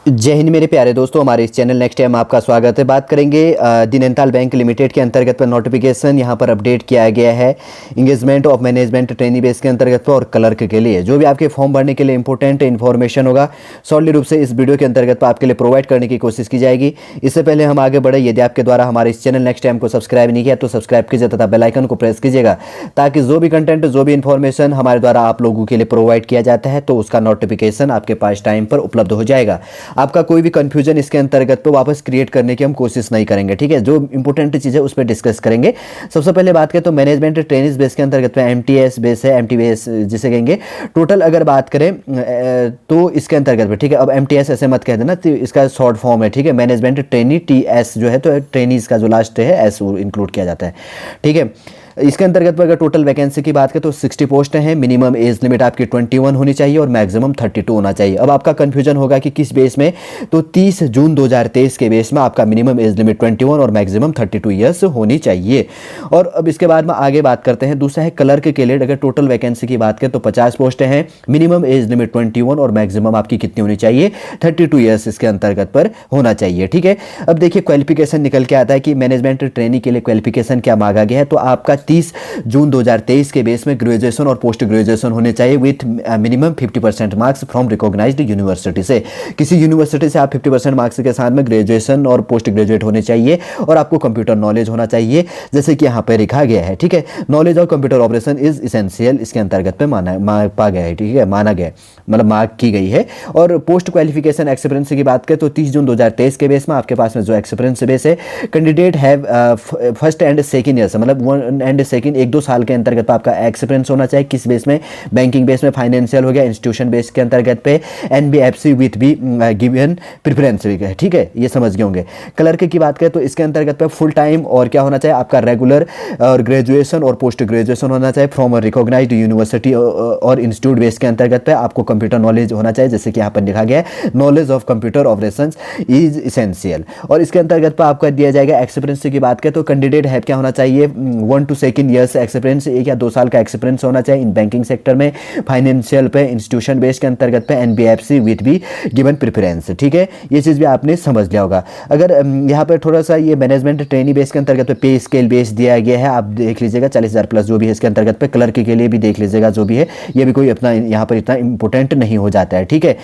जय हिंद मेरे प्यारे दोस्तों, हमारे इस चैनल नेक्स्ट टाइम आपका स्वागत है। बात करेंगे दीनदयाल बैंक लिमिटेड के अंतर्गत पर नोटिफिकेशन यहाँ पर अपडेट किया गया है engagement of management trainee base के अंतर्गत पर और क्लर्क के लिए जो भी आपके फॉर्म भरने के लिए इंपॉर्टेंट इन्फॉर्मेशन होगा सॉलिड रूप से इस वीडियो के अंतर्गत पर आपके लिए प्रोवाइड करने की कोशिश की जाएगी। इससे पहले हम आगे बढ़े, यदि आपके द्वारा हमारे इस चैनल नेक्स्ट टाइम को सब्सक्राइब नहीं किया तो सब्सक्राइब कीजिए तथा बेल आइकन को प्रेस कीजिएगा ताकि जो भी कंटेंट जो भी इन्फॉर्मेशन हमारे द्वारा आप लोगों के लिए प्रोवाइड किया जाता है तो उसका नोटिफिकेशन आपके पास टाइम पर उपलब्ध हो जाएगा। आपका कोई भी कंफ्यूजन इसके अंतर्गत तो वापस क्रिएट करने की हम कोशिश नहीं करेंगे। ठीक है, जो इंपॉर्टेंट चीज़ है उस पर डिस्कस करेंगे। सबसे पहले बात करें तो मैनेजमेंट ट्रेनिंग बेस के अंतर्गत में एमटीएस बेस है, एमटी बेस जिसे कहेंगे। टोटल अगर बात करें तो इसके अंतर्गत में, ठीक है, अब एमटीएस ऐसे मत कह देना, तो इसका शॉर्ट फॉर्म है। ठीक है, मैनेजमेंट ट्रेनी टीएस जो है तो ट्रेनीज का जो लास्ट है एस इंक्लूड किया जाता है। ठीक है, इसके अंतर्गत अगर टोटल वैकेंसी की बात करें तो 60 पोस्ट हैं। मिनिमम एज लिमिट आपकी 21 होनी चाहिए और मैक्सिमम 32 होना चाहिए। अब आपका कंफ्यूजन होगा कि किस बेस में, तो 30 जून 2023 के बेस में आपका मिनिमम एज लिमिट 21 और मैक्सिमम 32 ईयर्स होनी चाहिए। और अब इसके बाद में आगे बात करते हैं, दूसरा है क्लर्क के लिए। अगर टोटल वैकेंसी की बात करें तो 50 पोस्टें हैं। मिनिमम एज लिमिट 21 और मैक्सिमम आपकी कितनी होनी चाहिए, 32 ईयर्स इसके अंतर्गत पर होना चाहिए। ठीक है, अब देखिए क्वालिफिकेशन निकल के आता है कि मैनेजमेंट ट्रेनी के लिए क्वालिफिकेशन क्या मांगा गया है। तो आपका 30 जून 2023 के बेस में ग्रेजुएशन और पोस्ट ग्रेजुएशन होने चाहिए with minimum 50% marks from recognised university से। किसी यूनिवर्सिटी से आप 50% मार्क्स के साथ में ग्रेजुएशन और पोस्ट ग्रेजुएट होने चाहिए और आपको कंप्यूटर नॉलेज होना चाहिए जैसे कि यहाँ पे लिखा गया है। ठीक है, knowledge of computer operation is essential इसके अंतर्गत पे पा गया है। ठीक है, माना गया, मतलब मार्क की गई है। और पोस्ट क्वालिफिकेशन एक्सपीरियंस की बात करें तो 30 जून 2023 के बेस में आपके पास में जो एक्सपीरियंस बेस है, candidate have first and second year, मतलब 1 एंड सेकंड 1-2 साल के अंतर्गत आपका एक्सपीरियंस होना चाहिए। किस बेस में, बैंकिंग बेस में, फाइनेंशियल हो गया, इंस्टीट्यूशन बेस के अंतर्गत पे, एनबीएफसी विथ भी गिवन प्रेफरेंस भी है। ठीक है, ये समझ गए होंगे। क्लर्क की बात करें तो इसके अंतर्गत पे फुल टाइम और क्या होना चाहिए, आपका रेगुलर और ग्रेजुएशन और पोस्ट ग्रेजुएशन होना चाहिए फ्रॉम रिकॉग्नाइज्ड यूनिवर्सिटी और इंस्टीट्यूट बेस के अंतर्गत पे। आपको कंप्यूटर नॉलेज होना चाहिए जैसे कि यहाँ पर लिखा गया है, knowledge of computer operations is essential. और इसके अंतर्गत पर आपका दिया जाएगा एक्सपीरियंस की बात करें तो कैंडिडेट है क्या होना चाहिए, 1 to 2 ईयर्स एक्सपीरियंस, 1 या 2 साल का एक्सपीरियंस होना चाहिए इन बैंकिंग सेक्टर में, फाइनेंशियल पे, इंस्टीट्यूशन बेस के अंतर्गत पे, एनबीएफसी विथ भी गिवन प्रेफरेंस। ठीक है, ये चीज़ भी आपने समझ लिया होगा। अगर यहाँ पर थोड़ा सा ये मैनेजमेंट ट्रेनी बेस के अंतर्गत पे स्केल बेस दिया गया है, आप देख लीजिएगा 40,000 प्लस जो भी है इसके अंतर्गत पे। क्लर्क के लिए भी देख लीजिएगा जो भी है, ये भी कोई अपना यहाँ पर इतना इंपॉर्टेंट नहीं हो जाता है। ठीक है,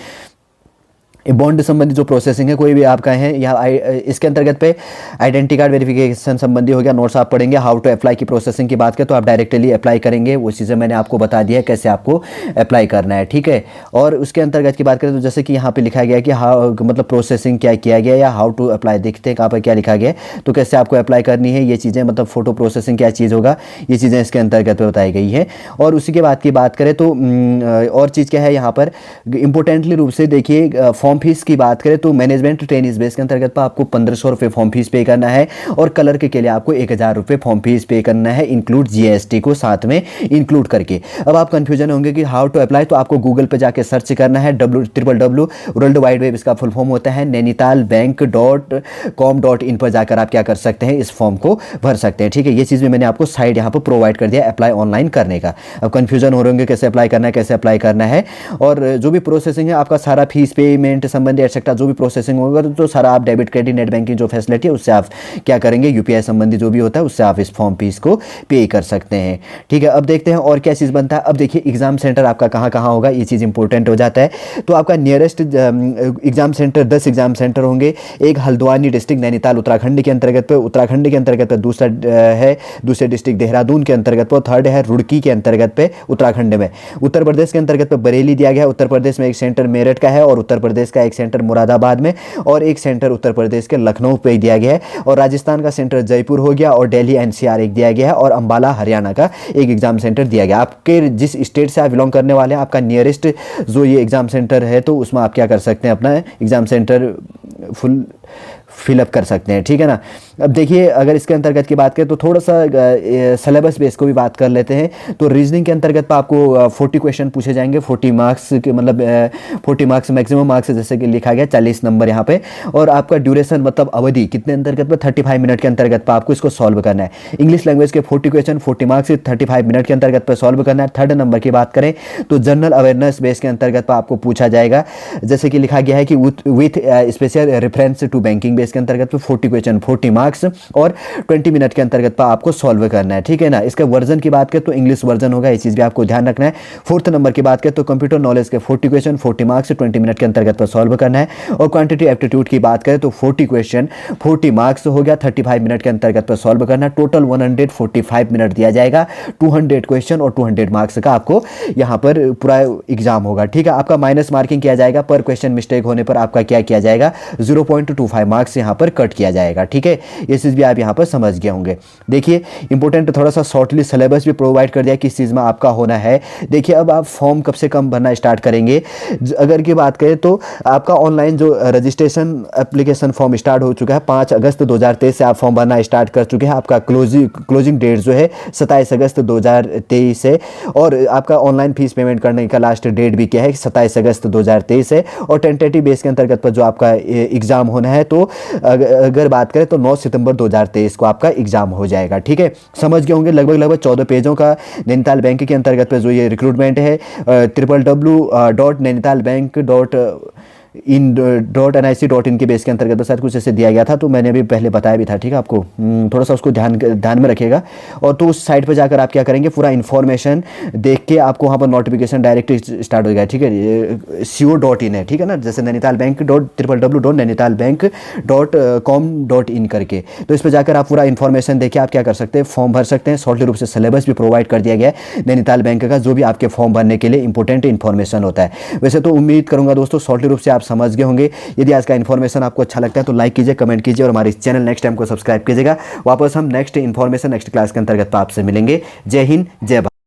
बॉन्ड संबंधी जो प्रोसेसिंग है कोई भी आपका है यहाँ इसके अंतर्गत पे आइडेंटिटी कार्ड वेरिफिकेशन संबंधी हो गया, नोट्स आप पढ़ेंगे। हाउ टू अप्लाई की प्रोसेसिंग की बात करें तो आप डायरेक्टली अप्लाई करेंगे, वो चीज़ें मैंने आपको बता दिया है कैसे आपको अप्लाई करना है। ठीक है, और उसके अंतर्गत की बात करें तो जैसे कि यहाँ पे लिखा गया है कि हाउ, मतलब प्रोसेसिंग क्या किया गया या हाउ टू अप्लाई, देखते हैं कहाँ पर क्या लिखा गया है तो कैसे आपको अप्लाई करनी है ये चीज़ें, मतलब फोटो प्रोसेसिंग क्या चीज़ होगा, ये चीज़ें इसके अंतर्गत बताई गई है। और उसी के बाद की बात करें तो और चीज़ क्या है यहाँ पर इंपॉर्टेंटली रूप से देखिए, फॉर्म फीस की बात करें तो मैनेजमेंट ट्रेनीज बेस के अंतर्गत पर आपको 1500 रुपये फॉर्म फीस पे करना है और क्लर्क के लिए आपको 1000 रुपये फॉर्म फीस पे करना है, इंक्लूड जीएसटी को साथ में इंक्लूड करके। अब आप कंफ्यूजन होंगे कि हाउ टू अप्लाई, तो आपको गूगल पे जाके सर्च करना है www वर्ल्ड वाइड वेब, इसका फुल फॉर्म होता है nainitalbank.com.in पर जाकर आप क्या कर सकते हैं, इस फॉर्म को भर सकते हैं। ठीक है, ये चीज़ भी मैंने आपको साइड यहाँ पर प्रोवाइड कर दिया अप्लाई ऑनलाइन करने का। अब कंफ्यूजन हो रहे होंगे कैसे अप्लाई करना है, कैसे अप्लाई करना है। और जो भी प्रोसेसिंग है आपका सारा फीस पेमेंट संबंधी एक्सेट्रा जो भी प्रोसेसिंग होगा तो सारा आप डेबिट क्रेडिट नेट बैंकिंग जो फैसिलिटी है उससे आप क्या करेंगे, यूपीआई संबंधी जो भी होता है उससे आप इस फॉर्म फीस को पे कर सकते हैं। ठीक है, अब देखते हैं और क्या चीज़ बनता है। अब देखिए एग्जाम सेंटर आपका कहाँ कहाँ होगा, ये चीज़ इंपॉर्टेंट हो जाता है। तो आपका nearest exam centre 10 exam centre होंगे। एक हल्द्वानी डिस्ट्रिक्ट नैनीताल उत्तराखंड के अंतर्गत पे, उत्तराखंड के अंतर्गत पे। दूसरा है दूसरे डिस्ट्रिक्ट देहरादून के अंतर्गत पे। थर्ड है रुड़की के अंतर्गत पे उत्तराखंड में। उत्तर प्रदेश के अंतर्गत पे बरेली दिया गया है। उत्तर प्रदेश में एक सेंटर मेरठ का है और उत्तर प्रदेश का एक सेंटर मुरादाबाद में और एक सेंटर उत्तर प्रदेश के लखनऊ पे दिया गया है। और राजस्थान का सेंटर जयपुर हो गया और दिल्ली एनसीआर एक दिया गया है और अंबाला हरियाणा का एक एग्जाम सेंटर दिया गया। आपके जिस स्टेट से आप बिलोंग करने वाले हैं आपका नियरेस्ट जो ये एग्जाम सेंटर है तो उसमें आप क्या कर सकते हैं, अपना एग्जाम सेंटर फुल फिलअप कर सकते हैं, ठीक है ना। अब देखिए अगर इसके अंतर्गत की बात करें तो थोड़ा सा सिलेबस बेस को भी बात कर लेते हैं। तो रीजनिंग के अंतर्गत पर आपको 40 क्वेश्चन पूछे जाएंगे, 40 मार्क्स के, मतलब 40 मार्क्स मैक्सिमम मार्क्स जैसे कि लिखा गया 40 नंबर यहाँ पे। और आपका ड्यूरेशन मतलब अवधि कितने अंतर्गत पर 35 मिनट के अंतर्गत पर आपको इसको सॉल्व करना है। इंग्लिश लैंग्वेज के 40 क्वेश्चन 40 मार्क्स 35 मिनट के अंतर्गत पर सॉल्व करना है। थर्ड नंबर की बात करें तो जनरल अवेयरनेस बेस के अंतर्गत पर आपको पूछा जाएगा, जैसे कि लिखा गया है कि with special reference to banking base के अंतर्गत 40 क्वेश्चन 40 मार्क्स और 20 मिनट के अंतर्गत पर आपको सॉल्व करना है, ठीक है ना। इसका वर्जन की बात करें तो इंग्लिश वर्जन होगा, इस चीज़ भी आपको ध्यान रखना है। फोर्थ नंबर की बात करें तो कंप्यूटर नॉलेज के 40 क्वेश्चन 40 मार्क्स 20 मिनट के अंतर्गत पर सॉल्व करना है। और क्वांटिटी एप्टीट्यूड की बात करें तो 40 क्वेश्चन 40 मार्क्स हो गया, 35 मिनट के अंतर्गत पर सॉल्व करना है। टोटल 145 मिनट दिया जाएगा, 200 क्वेश्चन और 200 मार्क्स का आपको यहाँ पर पूरा एग्जाम होगा, ठीक है। आपका माइनस मार्किंग किया जाएगा, पर क्वेश्चन मिस्टेक होने पर आपका क्या किया जाएगा 0.25 मार्क्स यहाँ पर कट किया जाएगा, ठीक है। ये चीज़ भी आप यहाँ पर समझ गए होंगे। देखिए इंपॉर्टेंट थोड़ा सा शॉर्टली सिलेबस भी प्रोवाइड कर दिया किस चीज़ में आपका होना है। देखिए अब आप फॉर्म कब से कम भरना स्टार्ट करेंगे, अगर की बात करें तो आपका ऑनलाइन जो रजिस्ट्रेशन एप्लीकेशन फॉर्म स्टार्ट हो चुका है 5 अगस्त 2023 से आप फॉर्म भरना स्टार्ट कर चुके हैं। आपका क्लोजिंग डेट जो है 27 अगस्त 2023 है। और आपका ऑनलाइन फीस पेमेंट करने का लास्ट डेट भी क्या है 27 अगस्त 2023 है। और टेंटेटिव बेस के अंतर्गत पर जो आपका एग्ज़ाम होना है तो अगर बात करें तो 9 सितंबर 2023 को आपका एग्जाम हो जाएगा, ठीक है। समझ गए होंगे लगभग 14 पेजों का नैनीताल बैंक के अंतर्गत पे जो ये रिक्रूटमेंट है www.nainitalbank.in.nic.in के बेस के अंतर्गत शायद कुछ ऐसे दिया गया था, तो मैंने अभी पहले बताया भी था, ठीक है आपको। थोड़ा सा उसको ध्यान में रखिएगा। और तो उस साइट पर जाकर आप क्या करेंगे पूरा इन्फॉर्मेशन देख के आपको वहाँ पर नोटिफिकेशन डायरेक्ट स्टार्ट हो गया, ठीक है। co.in है, ठीक है ना, जैसे नैनीताल बैंक www.nainitalbank.com.in करके। तो इस पर जाकर आप पूरा इन्फॉर्मेशन देख के आप क्या कर सकते हैं फॉर्म भर सकते हैं। शॉर्टली रूप से सिलेबस भी प्रोवाइड कर दिया गया है नैनीताल बैंक का, जो भी आपके फॉर्म भरने के लिए इंपॉर्टेंट इन्फॉर्मेशन होता है। वैसे तो उम्मीद करूंगा दोस्तों शॉर्टली रूप से आप समझ गए होंगे। यदि आज का इन्फॉर्मेशन आपको अच्छा लगता है तो लाइक कीजिए, कमेंट कीजिए और हमारे चैनल नेक्स्ट टाइम को सब्सक्राइब कीजिएगा। वापस हम नेक्स्ट इन्फॉर्मेशन नेक्स्ट क्लास के अंतर्गत आपसे मिलेंगे। जय हिंद, जय भारत।